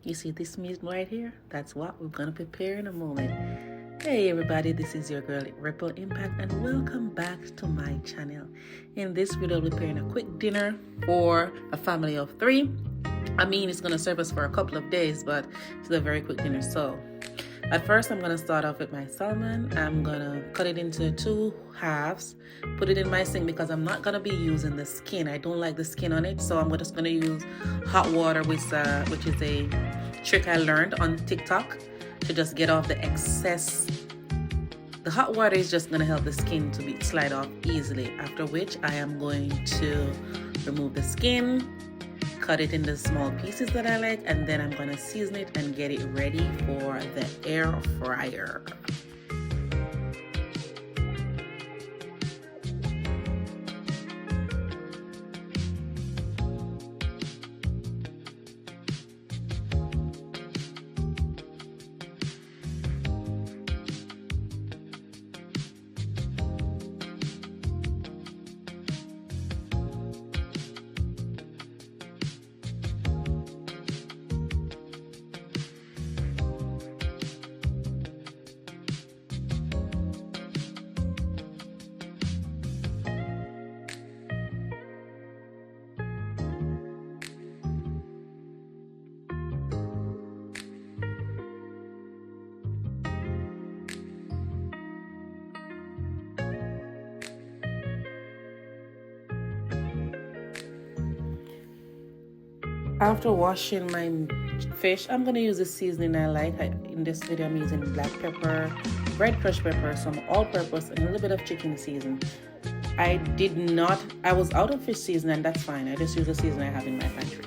You see this meat right here? That's what we're gonna prepare in a moment. Hey everybody, this is your girl Ripple Impact and welcome back to my channel. In this video, we're preparing a quick dinner for a family of 3. I mean, it's gonna serve us for a couple of days, but it's a very quick dinner. So at first, I'm gonna start off with my salmon. I'm gonna cut it into 2 halves, put it in my sink because I'm not gonna be using the skin. I don't like the skin on it, so I'm just gonna use hot water, which is a trick I learned on TikTok to just get off the excess. The hot water is just gonna help the skin to slide off easily. After which, I am going to remove the skin, cut it into small pieces that I like, and then I'm gonna season it and get it ready for the air fryer. After washing my fish, I'm going to use the seasoning I like. In this video, I'm using black pepper, red crushed pepper, some all-purpose, and a little bit of chicken season. I was out of fish seasoning, and that's fine. I just use the seasoning I have in my pantry.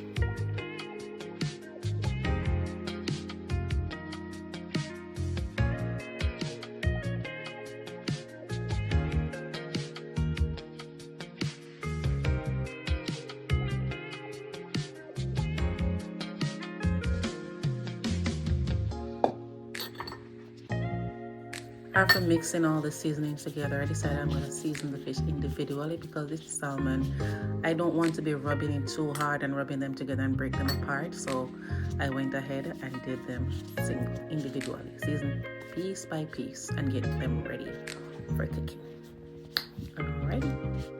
After mixing all the seasonings together, I decided I'm going to season the fish individually because this salmon, I don't want to be rubbing it too hard and rubbing them together and break them apart. So I went ahead and did them individually, season piece by piece, and get them ready for cooking. Alrighty.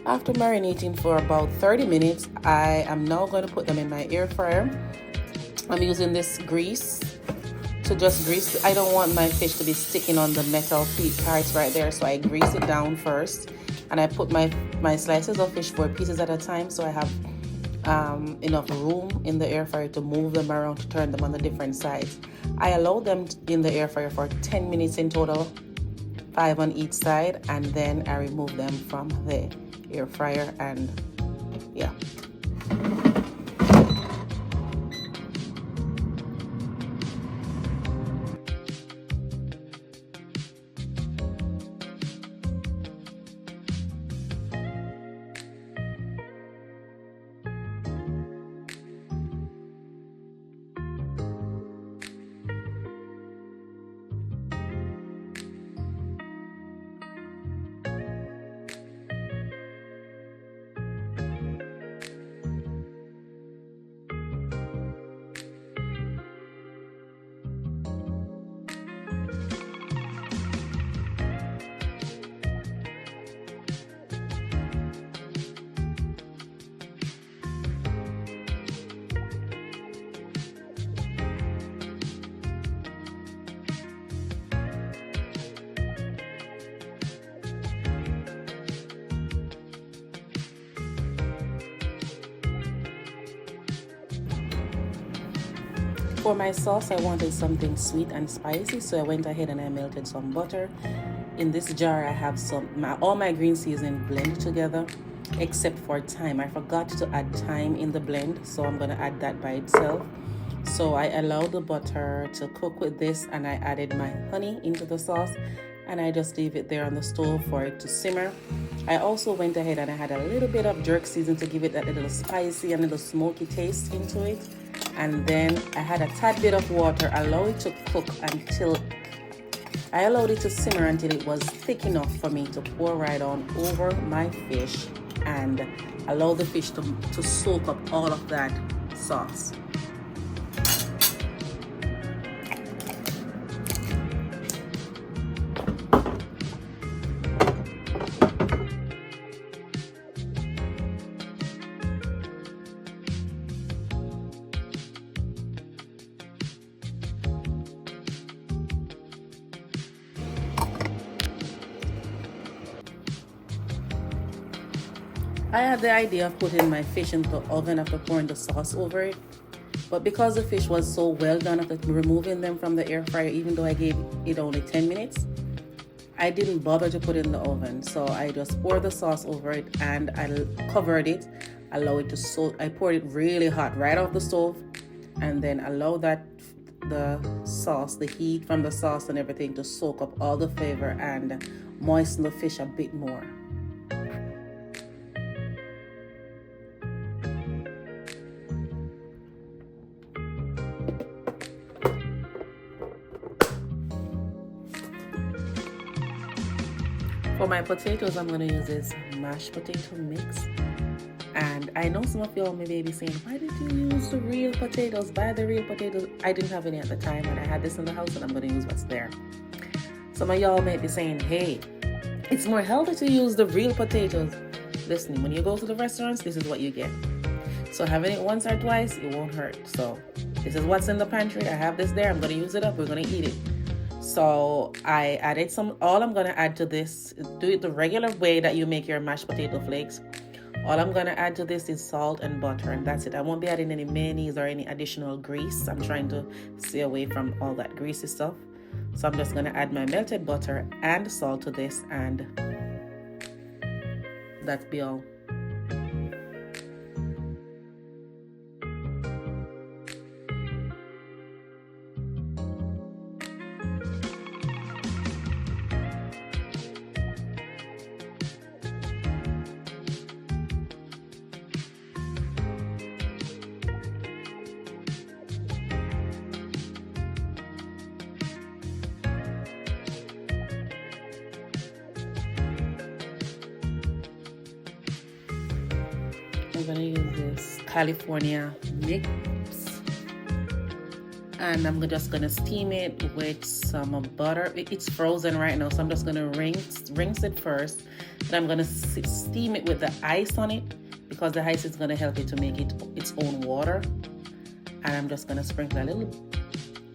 After marinating for about 30 minutes, I am now going to put them in my air fryer. I'm using this grease to just grease. I don't want my fish to be sticking on the metal parts right there, so I grease it down first. And I put my slices of fish 4 pieces at a time, so I have enough room in the air fryer to move them around, to turn them on the different sides. I allow them in the air fryer for 10 minutes in total, 5 on each side, and then I remove them from the air fryer, and yeah. For my sauce, I wanted something sweet and spicy, so I went ahead and I melted some butter. In this jar, I have all my green seasoning blended together, except for thyme. I forgot to add thyme in the blend, so I'm gonna add that by itself. So I allowed the butter to cook with this, and I added my honey into the sauce, and I just leave it there on the stove for it to simmer. I also went ahead and I had a little bit of jerk season to give it that little spicy and little smoky taste into it. And then I had a tad bit of water, allow it to cook until I allowed it to simmer until it was thick enough for me to pour right on over my fish and allow the fish to soak up all of that sauce. I had the idea of putting my fish into the oven after pouring the sauce over it, but because the fish was so well done after removing them from the air fryer, even though I gave it only 10 minutes, I didn't bother to put it in the oven. So I just poured the sauce over it and I covered it, allow it to soak. I poured it really hot right off the stove and then allow the sauce, the heat from the sauce and everything to soak up all the flavor and moisten the fish a bit more. For my potatoes, I'm going to use this mashed potato mix. And I know some of y'all may be saying, why did you use the real potatoes? Buy the real potatoes. I didn't have any at the time and I had this in the house and I'm going to use what's there. Some of y'all may be saying, hey, it's more healthy to use the real potatoes. Listen, when you go to the restaurants, this is what you get. So having it once or twice, it won't hurt. So this is what's in the pantry. I have this there. I'm going to use it up. We're going to eat it. So I added all I'm going to add to this, do it the regular way that you make your mashed potato flakes. All I'm going to add to this is salt and butter, and that's it. I won't be adding any mayonnaise or any additional grease. I'm trying to stay away from all that greasy stuff. So I'm just going to add my melted butter and salt to this, and that's be all. I'm going to use this California mix and I'm just going to steam it with some butter. It's frozen right now, so I'm just going to rinse it first. Then I'm going to steam it with the ice on it because the ice is going to help it to make it its own water. And I'm just going to sprinkle a little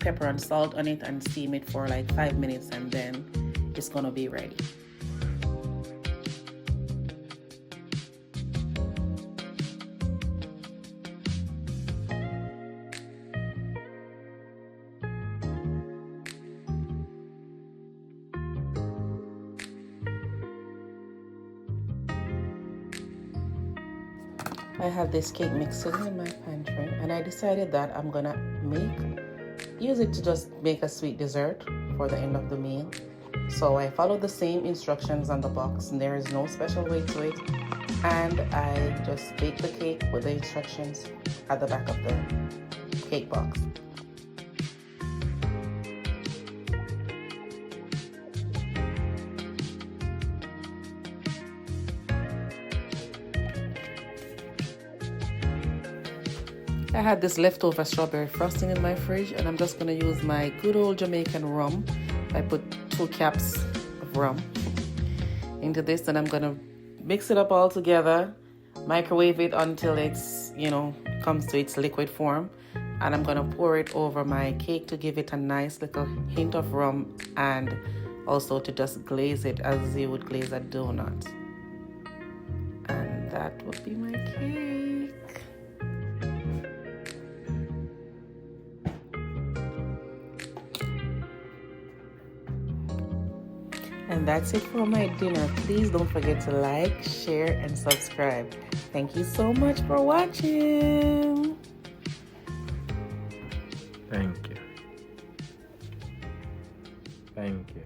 pepper and salt on it and steam it for like 5 minutes, and then it's going to be ready. I have this cake mix sitting in my pantry, and I decided that I'm gonna use it to just make a sweet dessert for the end of the meal. So I followed the same instructions on the box, and there is no special way to it. And I just baked the cake with the instructions at the back of the cake box. I had this leftover strawberry frosting in my fridge, and I'm just going to use my good old Jamaican rum. I put 2 caps of rum into this, and I'm going to mix it up all together, microwave it until it's, comes to its liquid form. And I'm going to pour it over my cake to give it a nice little hint of rum, and also to just glaze it as you would glaze a donut. And that would be my cake. And that's it for my dinner. Please don't forget to like, share, and subscribe. Thank you so much for watching. Thank you. Thank you.